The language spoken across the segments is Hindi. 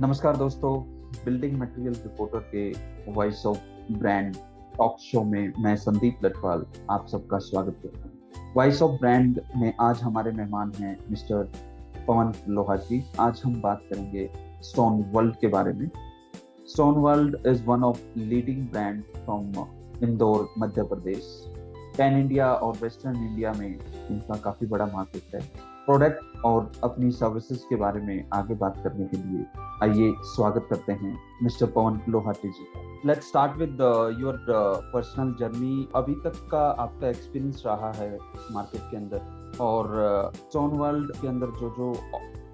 नमस्कार दोस्तों, बिल्डिंग मटेरियल रिपोर्टर के voice of brand talk show में मैं संदीप लटवाल आप सबका स्वागत करता हूँ। वॉइस ऑफ ब्रांड में आज हमारे मेहमान हैं मिस्टर पवन लोहाटी। आज हम बात करेंगे स्टोन वर्ल्ड के बारे में। Stone world is one of leading brand from Indore, Madhya Pradesh. Pan India और वेस्टर्न इंडिया में इनका काफी बड़ा मार्केट है। प्रोडक्ट और अपनी सर्विसेज के बारे में आगे बात करने के लिए आइए स्वागत करते हैं मिस्टर पवन लोहाटी जी का। Let's start with your personal journey. अभी तक का आपका एक्सपीरियंस रहा है मार्केट के अंदर और स्टोन वर्ल्ड के अंदर जो जो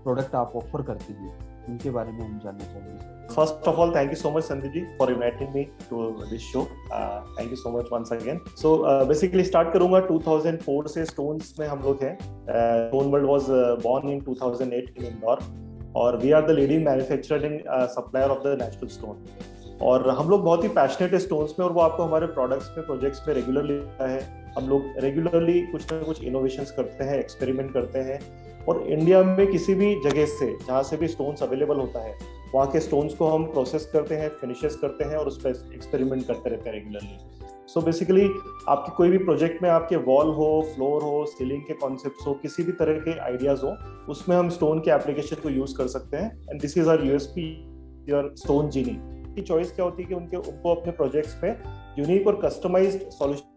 प्रोडक्ट आप ऑफर करते हैं उनके बारे में हम जानना चाहेंगे। First of all, thank you so much, Sandeep ji, for inviting me to this show. Thank you so much once again. So basically start करूँगा 2004 से stones में हम लोग हैं. Stone World was born in 2008 in Indore और we are the leading manufacturer and supplier of the natural stone. और हम लोग बहुत ही पैशनेट है स्टोन्स में और वो आपको हमारे प्रोडक्ट्स में प्रोजेक्ट्स में रेगुलरली है। हम लोग रेगुलरली कुछ ना कुछ इनोवेशंस करते हैं, एक्सपेरिमेंट करते हैं और इंडिया में किसी भी जगह से जहाँ से भी स्टोन्स अवेलेबल होता है वहाँ के स्टोन्स को हम प्रोसेस करते हैं, फिनिशेस करते हैं और उस पर एक्सपेरिमेंट करते रहते हैं रेगुलरली। सो बेसिकली आपके कोई भी प्रोजेक्ट में आपके वॉल हो, फ्लोर हो, सीलिंग के कॉन्सेप्ट्स हो, किसी भी तरह के आइडियाज हो, उसमें हम स्टोन के एप्लीकेशन को यूज कर सकते हैं। And this is our USP, your stone genie की चॉइस क्या होती है कि उनको अपने प्रोजेक्ट्स में यूनिक और कस्टमाइज्ड सॉल्यूशन,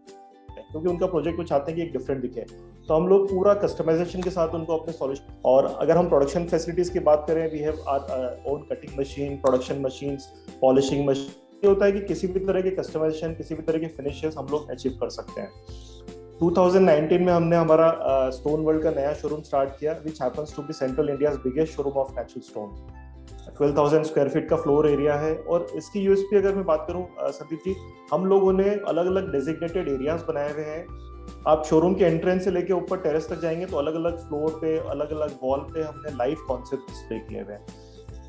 क्योंकि उनका प्रोजेक्ट वो चाहते हैं कि एक डिफरेंट दिखे, तो हम लोग पूरा कस्टमाइजेशन के साथ उनको अपने सॉल्यूशन। और अगर हम प्रोडक्शन फैसिलिटीज की बात करें, we have our own cutting machine, production machines, polishing machine. ये होता है कि किसी भी तरह के कस्टमाइजेशन, किसी भी तरह के फिनिशेस हम लोग अचीव कर सकते हैं। 2019 में हमने हमारा स्टोन वर्ल्ड का नया शोरूम स्टार्ट किया, which happens to be central India's biggest showroom of natural stone. 12,000 square feet का फ्लोर एरिया है और इसकी यूएसपी अगर मैं बात करूं संदीप जी, हम लोगों ने अलग अलग डेजिग्नेटेड एरियाज बनाए हुए हैं। आप शोरूम के एंट्रेंस से लेके ऊपर टेरेस तक जाएंगे तो अलग अलग फ्लोर पे, अलग अलग वॉल पे हमने लाइव कॉन्सेप्ट डिस्प्ले किए हुए हैं।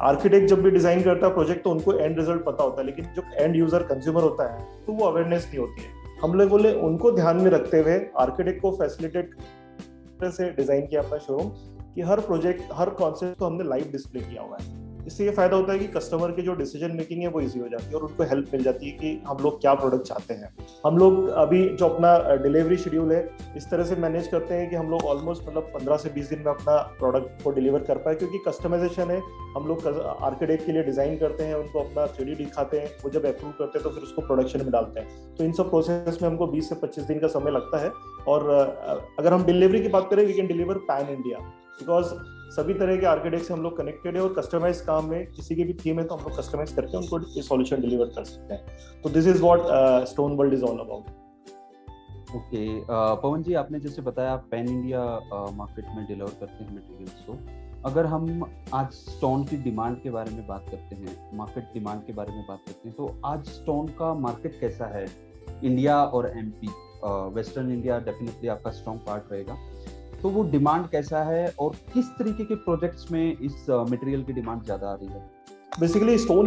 आर्किटेक्ट जब भी डिजाइन करता है प्रोजेक्ट तो उनको एंड रिजल्ट पता होता है, लेकिन जो एंड यूजर कंज्यूमर होता है तो वो अवेयरनेस नहीं होती है। हम लोगों ने उनको ध्यान में रखते हुए आर्किटेक्ट को फैसिलिटेट से डिजाइन किया अपना शोरूम कि हर प्रोजेक्ट, हर कॉन्सेप्ट को हमने लाइव डिस्प्ले किया हुआ है। इससे ये फायदा होता है कि कस्टमर की जो डिसीजन मेकिंग है वो इजी हो जाती है और उनको हेल्प मिल जाती है कि हम लोग क्या प्रोडक्ट चाहते हैं। हम लोग अभी जो अपना डिलीवरी शेड्यूल है इस तरह से मैनेज करते हैं कि हम लोग ऑलमोस्ट 15 से 20 दिन में अपना प्रोडक्ट को डिलीवर कर पाए, क्योंकि कस्टमाइजेशन है। हम लोग आर्किटेक्ट के लिए डिजाइन करते हैं, उनको अपना 3D दिखाते हैं, वो जब अप्रूव करते हैं तो फिर उसको प्रोडक्शन में डालते हैं। तो इन सब प्रोसेस में हमको 20 से 25 दिन का समय लगता है। और अगर हम डिलीवरी की बात करें, we can deliver pan India, because सभी तरह के आर्किटेक्ट से हम लोग कनेक्टेड है और कस्टमाइज काम में किसी की भी थीम है तो हम लोग कस्टमाइज करके उनको ये सॉल्यूशन डिलीवर कर सकते हैं। तो this is what stone world is all about. Okay Pawan ji, आपने जैसे बताया आप पैन इंडिया मार्केट में डिलीवर करते हैं मटेरियल्स को। अगर हम आज स्टोन की डिमांड के बारे में बात करते हैं, मार्केट डिमांड के बारे में बात करते हैं, तो आज स्टोन का मार्केट कैसा है इंडिया और एमपी? वेस्टर्न इंडिया डेफिनेटली आपका स्ट्रॉन्ग पार्ट रहेगा, तो वो डिमांड कैसा है और किस तरीके के प्रोजेक्ट्स में इस मटेरियल की डिमांड ज्यादा आ रही है? बेसिकली स्टोन,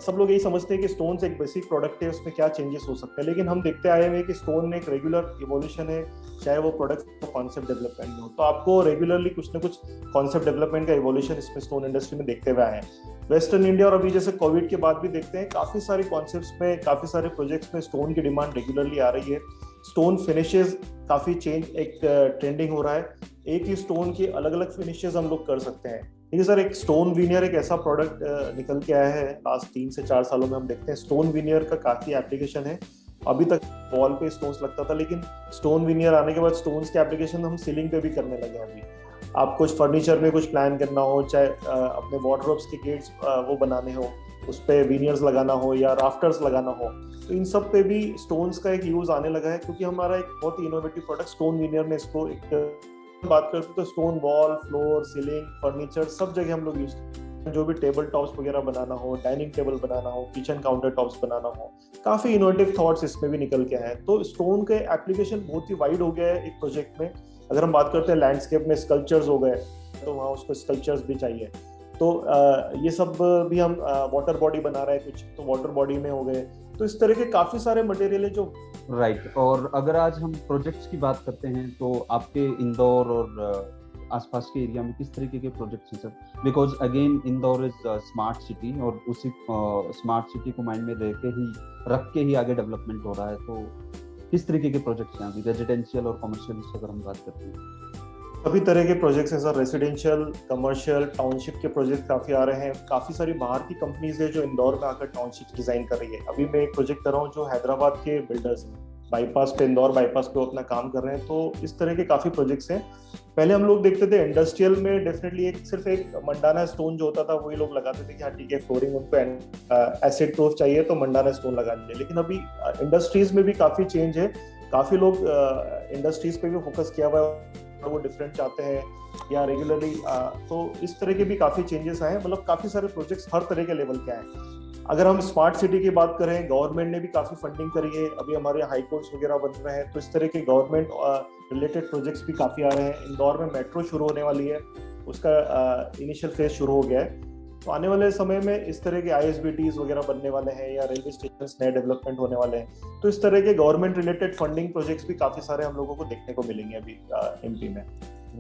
सब लोग यही समझते हैं कि स्टोन एक बेसिक प्रोडक्ट है, उसमें क्या चेंजेस हो सकते हैं, लेकिन हम देखते आए हुए कि स्टोन में एक रेगुलर इवोल्यूशन है, चाहे वो प्रोडक्ट कॉन्सेप्ट डेवलपमेंट में हो। तो आपको रेगुलरली कुछ ना कुछ कॉन्सेप्ट डेवलपमेंट का इवोल्यूशन इसमें स्टोन इंडस्ट्री में देखते हुए आए हैं। वेस्टर्न इंडिया और अभी जैसे कोविड के बाद भी देखते हैं काफी सारे कॉन्सेप्ट्स में, काफी सारे प्रोजेक्ट्स में स्टोन की डिमांड रेगुलरली आ रही है। स्टोन फिनिशेस काफी चेंज, एक ट्रेंडिंग हो रहा है। एक ही स्टोन की अलग अलग फिनिशेस हम लोग कर सकते हैं। देखिए सर, एक स्टोन विनियर एक ऐसा प्रोडक्ट निकल के आया है लास्ट 3 से 4 सालों में। हम देखते हैं स्टोन विनियर का काफी एप्लीकेशन है। अभी तक वॉल पे स्टोन्स लगता था, लेकिन स्टोन विनियर आने के बाद स्टोन्स के एप्लीकेशन हम सीलिंग पे भी करने लगे हैं। अभी आप कुछ फर्नीचर में कुछ प्लान करना हो, चाहे अपने वार्डरोब्स के गेट्स वो बनाने हो, उस पे विनियर्स लगाना हो या राफ्टर्स लगाना हो, तो इन सब पे भी स्टोन्स का एक यूज आने लगा है, क्योंकि हमारा एक बहुत ही इनोवेटिव प्रोडक्ट स्टोन विनियर में इसको एक बात करते हैं तो stone wall, floor, ceiling, furniture सब जगह हम लोग यूज करते हैं। जो भी टेबल टॉप्स वगैरह बनाना हो, डाइनिंग टेबल बनाना हो, किचन काउंटर टॉप्स बनाना हो, काफी इनोवेटिव थॉट्स इसमें भी निकल के आए हैं। तो स्टोन के एप्लीकेशन बहुत ही वाइड हो गया है एक प्रोजेक्ट में। अगर हम बात करते हैं लैंडस्केप में स्कल्पचर्स हो गए तो वहाँ उसको स्कल्पचर्स भी चाहिए, तो ये सब भी हम वाटर बॉडी बना रहे हैं कुछ, तो वाटर बॉडी में हो गए। तो इस तरह के काफी सारे मटेरियल है जो राइट। और अगर आज हम प्रोजेक्ट्स की बात करते हैं तो आपके इंदौर और आसपास के एरिया में किस तरीके के प्रोजेक्ट्स हैं sir? Because again Indore is smart city और उसी स्मार्ट सिटी को माइंड में रख के ही आगे डेवलपमेंट हो रहा है, तो किस तरीके के प्रोजेक्ट्स हैं अभी रेजिडेंशियल और कमर्शियल अगर हम बात करते हैं? सभी तरह के प्रोजेक्ट्स हैं सर, रेजिडेंशियल, कमर्शियल, टाउनशिप के प्रोजेक्ट काफी आ रहे हैं। काफी सारी बाहर की कंपनीज है जो इंदौर में आकर टाउनशिप डिजाइन कर रही है। अभी मैं एक प्रोजेक्ट कर रहा हूँ जो हैदराबाद के बिल्डर्स बाईपास पे, इंदौर बाईपास पे अपना काम कर रहे हैं। तो इस तरह के काफी प्रोजेक्ट्स हैं। पहले हम लोग देखते थे इंडस्ट्रियल में डेफिनेटली सिर्फ एक मंडाना स्टोन जो होता था वही लोग लगाते थे कि हाँ ठीक है, फ्लोरिंग उनको एसिड प्रूफ चाहिए तो मंडाना स्टोन लगा दीजिए। लेकिन अभी इंडस्ट्रीज में भी काफी चेंज है। काफी लोग इंडस्ट्रीज पे भी फोकस किया हुआ है, वो डिफरेंट चाहते हैं या रेगुलरली। तो इस तरह के भी काफी चेंजेस आए हैं। मतलब काफी सारे प्रोजेक्ट्स हर तरह के लेवल के आए। अगर हम स्मार्ट सिटी की बात करें, गवर्नमेंट ने भी काफी फंडिंग करी है। अभी हमारे हाई कोर्ट्स वगैरह बन रहे हैं, तो इस तरह के गवर्नमेंट रिलेटेड प्रोजेक्ट्स भी काफी आ रहे हैं। इंदौर में मेट्रो शुरू होने वाली है, उसका इनिशियल फेज शुरू हो गया है। तो आने वाले समय में इस तरह के ISBTs वगैरह बनने वाले हैं या रेलवे स्टेशन नए डेवलपमेंट होने वाले हैं। तो इस तरह के गवर्नमेंट रिलेटेड फंडिंग प्रोजेक्ट्स भी काफी सारे हम लोगों को देखने को मिलेंगे अभी MP में।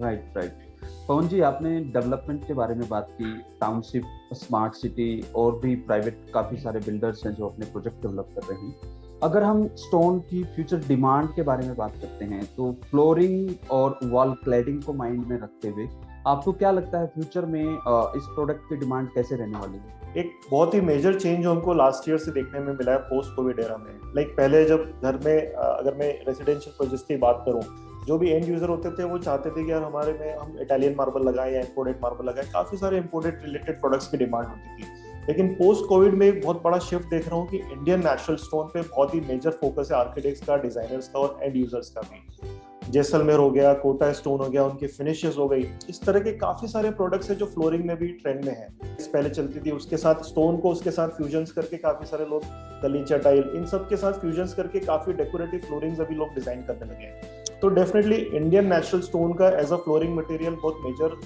राइट। पवन जी, आपने डेवलपमेंट के बारे में बात की, टाउनशिप, स्मार्ट सिटी और भी प्राइवेट काफी सारे बिल्डर्स हैं जो अपने प्रोजेक्ट डेवलप कर रहे हैं। अगर हम स्टोन की फ्यूचर डिमांड के बारे में बात करते हैं तो फ्लोरिंग और वॉल क्लैडिंग को माइंड में रखते हुए आपको क्या लगता है फ्यूचर में इस प्रोडक्ट की डिमांड कैसे रहने वाली है? एक बहुत ही मेजर चेंज हमको लास्ट ईयर से देखने में मिला है पोस्ट कोविड एरा में। लाइक पहले जब घर में अगर मैं रेजिडेंशियल प्रोजेक्ट्स की बात करूं, जो भी एंड यूजर होते थे वो चाहते थे कि यार हमारे में हम इटालियन मार्बल लगाएं या इंपोर्टेड मार्बल लगाएं। काफी सारे इंपोर्टेड रिलेटेड प्रोडक्ट्स की डिमांड होती थी। लेकिन पोस्ट कोविड में एक बहुत बड़ा शिफ्ट देख रहा हूँ कि इंडियन नेचुरल स्टोन पे बहुत ही मेजर फोकस है आर्किटेक्ट्स का, डिजाइनर्स का और एंड यूजर्स का भी। जैसलमेर हो गया, कोटा स्टोन हो गया, उनकी फिनिशेस हो गई। इस तरह के काफी सारे प्रोडक्ट्स हैं जो फ्लोरिंग में भी ट्रेंड में है। पहले चलती थी, उसके साथ स्टोन को उसके साथ फ्यूजन्स करके काफी सारे लोग गलीचा टाइल इन सब के साथ फ्यूजन्स करके काफी डेकोरेटिव फ्लोरिंग्स अभी लोग डिजाइन करने लगे हैं। तो डेफिनेटली इंडियन नेचुरल स्टोन का एज अ फ्लोरिंग मटेरियल बहुत मेजर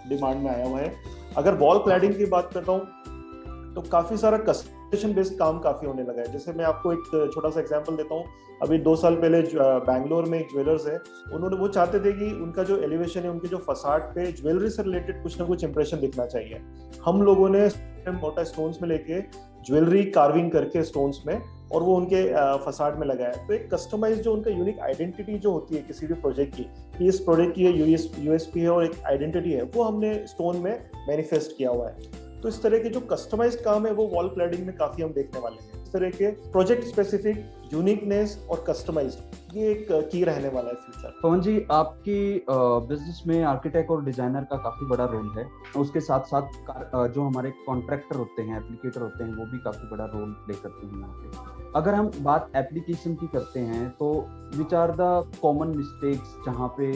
डिमांड में आया हुआ है। अगर वॉल क्लैडिंग की बात करता हूँ तो काफी सारा कस्टमाइजेशन बेस्ड काम काफी होने लगा है। जैसे मैं आपको एक छोटा सा एग्जांपल देता हूँ। अभी 2 साल पहले बैंगलोर में एक ज्वेलर्स है, उन्होंने वो चाहते थे कि उनका जो एलिवेशन है, उनके जो फसाड पे ज्वेलरी से रिलेटेड कुछ ना कुछ इंप्रेशन दिखना चाहिए। हम लोगों ने मोटा स्टोन्स में लेके ज्वेलरी कार्विंग करके स्टोन्स में और वो उनके फसाड में लगाया। तो एक कस्टमाइज जो उनका यूनिक आइडेंटिटी जो होती है किसी भी प्रोजेक्ट की, कि इस प्रोजेक्ट की USP है और एक आइडेंटिटी है, वो हमने स्टोन में मैनिफेस्ट किया हुआ है। तो इस तरह के जो कस्टमाइज्ड काम है वो वॉल क्लैडिंग में काफी हम देखने वाले हैं। इस तरह के प्रोजेक्ट स्पेसिफिक यूनिकनेस और कस्टमाइज्ड, ये एक की रहने वाला है फ्यूचर। पवन जी, आपकी बिजनेस में आर्किटेक्ट और डिजाइनर का काफी बड़ा रोल है। उसके साथ साथ जो हमारे कॉन्ट्रैक्टर होते हैं, एप्लीकेटर होते हैं, वो भी काफी बड़ा रोल प्ले करते हैं यहाँ पे। अगर हम बात एप्लीकेशन की करते हैं तो which are the common mistakes जहाँ पे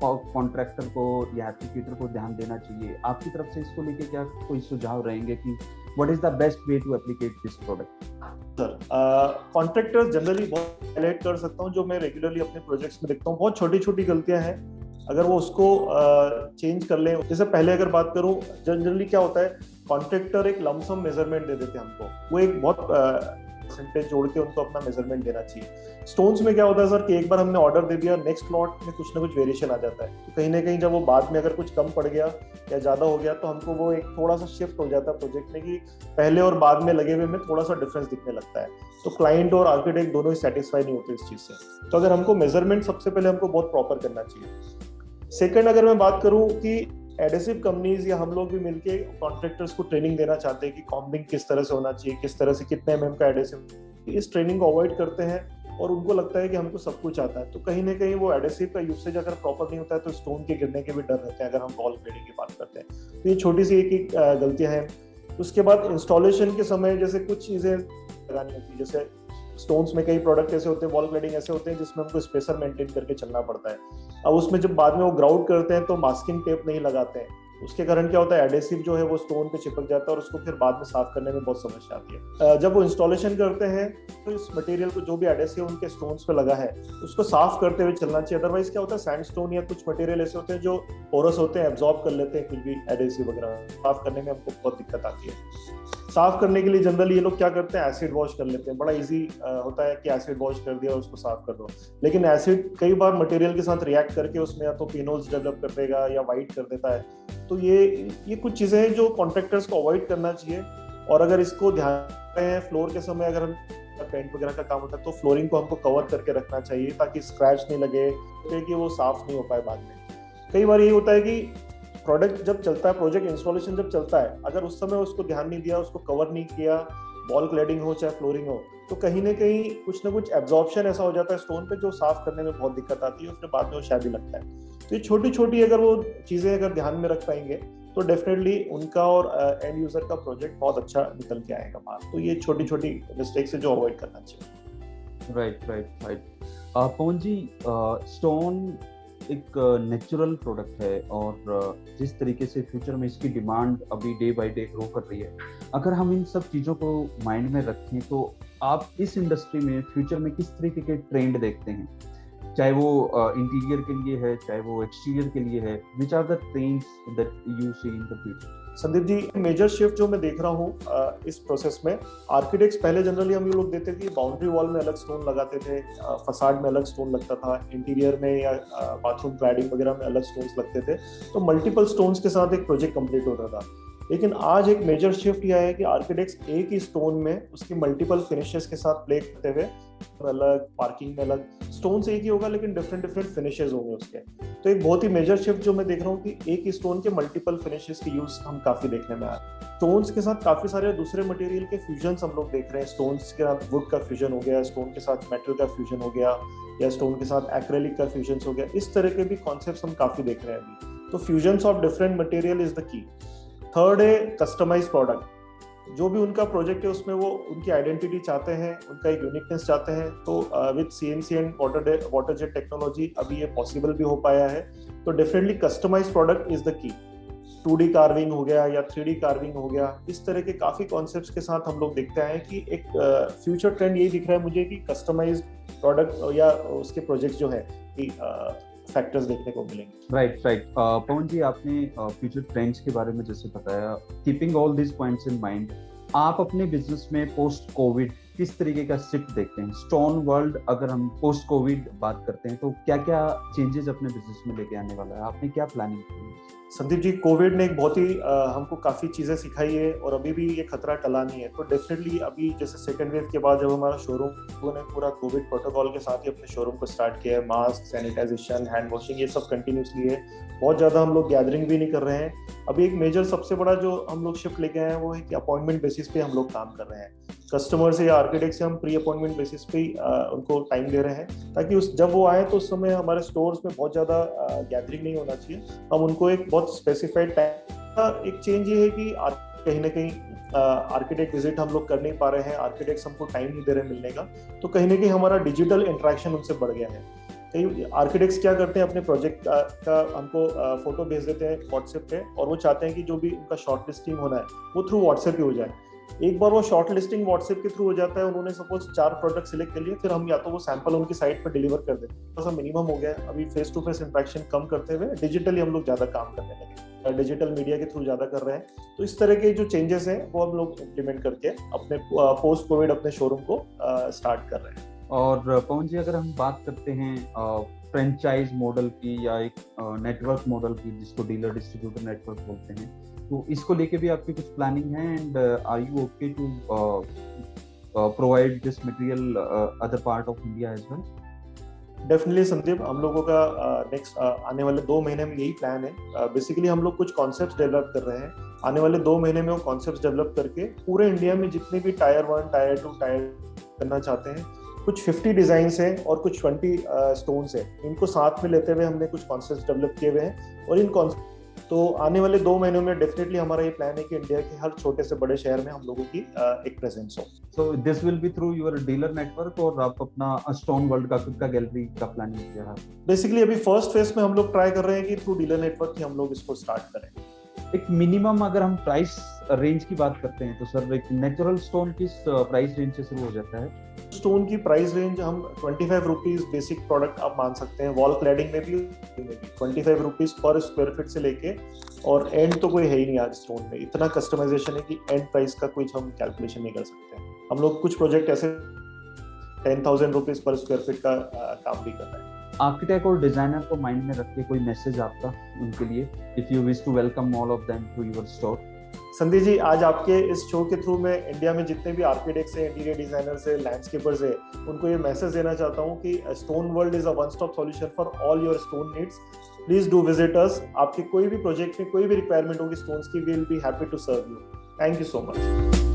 कॉन्ट्रैक्टर को या एप्लीकेटर को ध्यान देना चाहिए? आपकी तरफ से इसको लेके क्या कोई सुझाव रहेंगे कि what is the best way to applicate this product? Sir, contractors generally बहुत हाईलाइट कर सकता हूँ, जो मैं रेगुलरली अपने प्रोजेक्ट्स में देखता हूँ, बहुत छोटी छोटी गलतियां हैं। अगर वो उसको चेंज कर लें, जैसे पहले अगर बात करूं, जनरली क्या होता है, कॉन्ट्रैक्टर एक लमसम मेजरमेंट दे देते हैं हमको। वो एक बहुत परसेंटेज जोड़ के उनको अपना मेजरमेंट देना चाहिए। स्टोन्स में क्या होता है सर कि एक बार हमने ऑर्डर दे दिया, नेक्स्ट लॉट में कुछ ना कुछ वेरिएशन आ जाता है। तो कहीं ना कहीं जब वो बाद में अगर कुछ कम पड़ गया या ज्यादा हो गया तो हमको वो एक थोड़ा सा शिफ्ट हो जाता है प्रोजेक्ट में, कि पहले और बाद में लगे हुए में थोड़ा सा डिफरेंस दिखने लगता है। तो क्लाइंट और आर्किटेक्ट दोनों ही सेटिस्फाई नहीं होते इस चीज से। तो अगर हमको मेजरमेंट सबसे पहले हमको बहुत प्रॉपर करना चाहिए। सेकंड, अगर मैं बात करूं कि एडेसिव कंपनीज या हम लोग भी मिलके कॉन्ट्रैक्टर्स को ट्रेनिंग देना चाहते हैं कि कॉम्बिंग किस तरह से होना चाहिए, किस तरह से कितने mm का एडेसिव, इस ट्रेनिंग को अवॉइड करते हैं और उनको लगता है कि हमको सब कुछ आता है। तो कहीं ना कहीं वो एडेसिव का यूसेज अगर प्रॉपर नहीं होता है तो स्टोन के गिरने के भी डर रहते हैं अगर हम वॉल क्लैडिंग की बात करते हैं। तो ये छोटी सी एक गलतियां हैं। उसके बाद इंस्टॉलेशन के समय जैसे कुछ चीजें लगानी होती है, जैसे स्टोन्स में कई प्रोडक्ट ऐसे होते हैं, वॉल क्लैडिंग ऐसे होते हैं जिसमें हमको स्पेसर मेंटेन करके चलना पड़ता है। अब उसमें जब बाद में वो ग्राउट करते हैं तो मास्किंग टेप नहीं लगाते हैं, उसके कारण क्या होता है, एडेसिव जो है वो स्टोन पे चिपक जाता है और उसको फिर बाद में साफ करने में बहुत समस्या आती है। जब वो इंस्टॉलेशन करते हैं तो इस मटेरियल को, जो भी एडेसिव उनके स्टोन्स पे लगा है, उसको साफ करते हुए चलना चाहिए। अदरवाइज क्या होता है, सैंडस्टोन या कुछ मटेरियल ऐसे होते हैं जो पोरस होते हैं, एब्जॉर्ब कर लेते हैं कुछ भी एडेसिव वगैरह, साफ करने में हमको बहुत दिक्कत आती है। साफ करने के लिए जनरली ये लोग क्या करते हैं, एसिड वॉश कर लेते हैं। बड़ा इजी होता है कि एसिड वॉश कर दिया और उसको साफ कर दो, लेकिन एसिड कई बार मटेरियल के साथ रिएक्ट करके उसमें या तो फिनोल्स डेवलप कर देगा या वाइट कर देता है। तो ये कुछ चीजें हैं जो कॉन्ट्रैक्टर्स को अवॉइड करना चाहिए। और अगर इसको ध्यान में फ्लोर के समय अगर हम पेंट वगैरह का काम होता है तो फ्लोरिंग को हमको कवर करके रखना चाहिए ताकि स्क्रैच नहीं लगे, कि वो साफ नहीं हो पाए बाद में। कई बार ये होता है कि प्रोडक्ट जब चलता है, प्रोजेक्ट इंस्टॉलेशन जब चलता है, अगर उस समय उसको ध्यान नहीं दिया, उसको कवर नहीं किया, वॉल क्लैडिंग हो चाहे फ्लोरिंग हो, तो कहीं ना कहीं कुछ ना कुछ एब्जॉर्प्शन ऐसा हो जाता है स्टोन पे जो साफ करने में बहुत दिक्कत आती है, उसके बाद में वो शायद ही लगता है। तो ये छोटी छोटी अगर वो चीजें अगर ध्यान में रख पाएंगे तो डेफिनेटली उनका और एंड यूजर का प्रोजेक्ट बहुत अच्छा निकल के आएगा बाहर। तो ये छोटी छोटी मिस्टेक्स है जो अवॉइड करना चाहिए। राइट। पवन जी, स्टोन एक नेचुरल प्रोडक्ट है और जिस तरीके से फ्यूचर में इसकी डिमांड अभी डे बाय डे ग्रो कर रही है, अगर हम इन सब चीज़ों को माइंड में रखें तो आप इस इंडस्ट्री में फ्यूचर में किस तरीके के ट्रेंड देखते हैं, चाहे वो इंटीरियर के लिए है, चाहे वो एक्सटीरियर के लिए है, which are the trends that you see in the future? Sandeep ji, major shift जो मैं देख रहा हूँ इस प्रोसेस में, आर्किटेक्ट्स पहले जनरली हम लोग देखते थे बाउंड्री वॉल में अलग स्टोन लगाते थे, फसाड में अलग स्टोन लगता था, इंटीरियर में या बाथरूम क्लैडिंग वगैरह में अलग स्टोन्स लगते थे, तो मल्टीपल स्टोन्स के साथ एक प्रोजेक्ट कंप्लीट होता था। लेकिन आज एक मेजर शिफ्ट यह है कि आर्किटेक्ट्स एक ही स्टोन में उसकी मल्टीपल फिनिशेस के साथ प्ले करते हुए, अलग पार्किंग में अलग स्टोन से एक ही होगा लेकिन डिफरेंट फिनिशेस होंगे उसके। तो एक बहुत ही मेजर शिफ्ट जो मैं देख रहा हूँ कि एक ही स्टोन के मल्टीपल फिनिशेस के यूज हम काफी देखने में आ रहे हैं। स्टोन्स के साथ काफी सारे दूसरे मटेरियल के फ्यूजन्स हम लोग देख रहे हैं। स्टोन्स के साथ वुड का फ्यूजन हो गया, स्टोन के साथ मेटल का फ्यूजन हो गया, या स्टोन के साथ एक्रेलिक का फ्यूजन हो गया। इस तरह के भी कॉन्सेप्ट्स हम काफी देख रहे हैं अभी। तो fusions of different material is the की। थर्ड है कस्टमाइज प्रोडक्ट। जो भी उनका प्रोजेक्ट है उसमें वो उनकी आइडेंटिटी चाहते हैं, उनका एक यूनिकनेस चाहते हैं। तो with CNC and water jet technology अभी ये पॉसिबल भी हो पाया है। तो definitely customize product is the key. 2D carving हो गया या 3D कार्विंग हो गया, इस तरह के काफी कॉन्सेप्ट्स के साथ हम लोग देखते हैं कि एक फ्यूचर ट्रेंड यही दिख रहा है मुझे कि कस्टमाइज प्रोडक्ट या उसके प्रोजेक्ट्स जो है कि फैक्टर्स देखने को मिलेंगे। राइट। पवन जी, आपने फ्यूचर ट्रेंड्स के बारे में जैसे बताया, keeping all this points in mind, आप अपने बिजनेस में पोस्ट कोविड किस तरीके का शिफ्ट देखते हैं? स्टोन वर्ल्ड, अगर हम पोस्ट कोविड बात करते हैं तो क्या क्या चेंजेस अपने बिजनेस में लेके आने वाला है? आपने क्या प्लानिंग की है? संदीप जी, कोविड ने एक बहुत ही हमको काफी चीजें सिखाई है और अभी भी ये खतरा टला नहीं है। तो डेफिनेटली अभी जैसे सेकेंड वेव के बाद जब हमारा शोरूम ने पूरा कोविड प्रोटोकॉल के साथ ही अपने शोरूम को स्टार्ट किया है, मास्क, सैनिटाइजेशन, हैंड वॉशिंग, ये सब कंटिन्यूसली है। बहुत ज्यादा हम लोग गैदरिंग भी नहीं कर रहे हैं। अभी एक मेजर सबसे बड़ा जो हम लोग शिफ्ट लेके आए हैं वो है कि अपॉइंटमेंट बेसिस पे हम लोग काम कर रहे हैं। कस्टमर से या आर्किटेक्ट से हम प्री अपॉइंटमेंट बेसिस पे उनको टाइम दे रहे हैं ताकि जब वो आए तो उस समय हमारे स्टोर्स में बहुत ज्यादा गैदरिंग नहीं होना चाहिए। हम उनको एक बहुत स्पेसिफाइड टाइम। एक चेंज ये है कि कहीं ना कहीं आर्किटेक्ट विजिट हम लोग कर नहीं पा रहे हैं, आर्किटेक्ट्स हमको टाइम नहीं दे रहे मिलने का, तो कहीं ना कहीं हमारा डिजिटल इंटरेक्शन उनसे बढ़ गया है। कई आर्किटेक्ट्स क्या करते हैं, अपने प्रोजेक्ट का हमको फोटो भेज देते हैं व्हाट्सएप पे और वो चाहते हैं कि जो भी उनका शॉर्ट लिस्टिंग होना है वो थ्रू व्हाट्सएप ही हो जाए। एक बार वो शॉर्ट लिस्टिंग व्हाट्सएप के थ्रू हो जाता है, उन्होंने सपोज 4 प्रोडक्ट सिलेक्ट कर लिए, फिर हम या तो वो सैंपल उनकी साइट पर डिलीवर कर देते हैं। थोड़ा सा मिनिमम हो गया अभी फेस टू फेस इंटरेक्शन कम करते हुए डिजिटली हम लोग ज्यादा काम करने लगे, डिजिटल मीडिया के थ्रू ज्यादा कर रहे हैं। तो इस तरह के जो चेंजेस हैं वो हम लोग इम्प्लीमेंट करके अपने पोस्ट कोविड अपने शोरूम को स्टार्ट कर रहे हैं। और पवन जी, अगर हम बात करते हैं फ्रेंचाइज मॉडल की या एक नेटवर्क मॉडल की, जिसको डीलर डिस्ट्रीब्यूटर नेटवर्क बोलते हैं, तो इसको लेके भी आपकी कुछ प्लानिंग है? And are you okay to provide this material other part of India as well? Definitely Sandeep, हम लोगों का नेक्स्ट आने वाले 2 महीने में यही प्लान है। बेसिकली हम लोग कुछ कॉन्सेप्ट्स डेवलप कर रहे हैं। आने वाले 2 महीने में वो कॉन्सेप्ट्स डेवलप करके पूरे इंडिया में जितने भी टायर 1, टायर 2, टायर करना चाहते हैं, कुछ 50 डिजाइन्स हैं और कुछ 20 स्टोन्स हैं, इनको साथ में लेते हुए हमने कुछ कॉन्सेप्ट्स डेवलप किए हुए हैं। और इन तो आने वाले 2 महीनों में डेफिनेटली हमारा ये प्लान है कि इंडिया के हर छोटे से बड़े शहर में हम लोगों की एक प्रेजेंस हो। So this will be through your dealer network, और आप अपना स्टोन वर्ल्ड का खुद का गैलरी का प्लानिंग किया है? बेसिकली अभी फर्स्ट फेज में हम लोग ट्राई कर रहे हैं कि थ्रू डीलर नेटवर्क ही हम लोग इसको स्टार्ट करें। एक मिनिमम अगर हम प्राइस रेंज की बात करते हैं तो सर एक नेचुरल स्टोन किस प्राइस रेंज से शुरू हो जाता है? स्टोन की प्राइस रेंज हम 25 रुपीज बेसिक प्रोडक्ट आप मान सकते हैं, वॉल क्लैडिंग में भी 25 रुपीज पर स्क्वायर फीट से लेके, और एंड तो कोई है ही नहीं आज स्टोन में, इतना कस्टमाइजेशन है कि एंड प्राइस का कुछ हम कैलकुलेशन नहीं कर सकते। हम लोग कुछ प्रोजेक्ट ऐसे 10,000 रुपीज पर स्क्वायर फीट का काम भी कर रहे हैं। आर्किटेक्ट और डिजाइनर को माइंड में रख के कोई मैसेज आपका उनके लिए, if you wish to welcome all of them to your store? Sandeep ji, आज आपके इस शो के थ्रू मैं इंडिया में जितने भी आर्किटेक्ट्स हैं, इंटीरियर डिजाइनर्स हैं, लैंडस्केपर्स हैं, उनको ये मैसेज देना चाहता हूँ कि stone world is a one stop solution for all your stone needs. Please do visit us. आपके कोई भी प्रोजेक्ट में कोई भी रिक्वायरमेंट होगी स्टोन्स की, we will be happy to serve you. Thank you so much.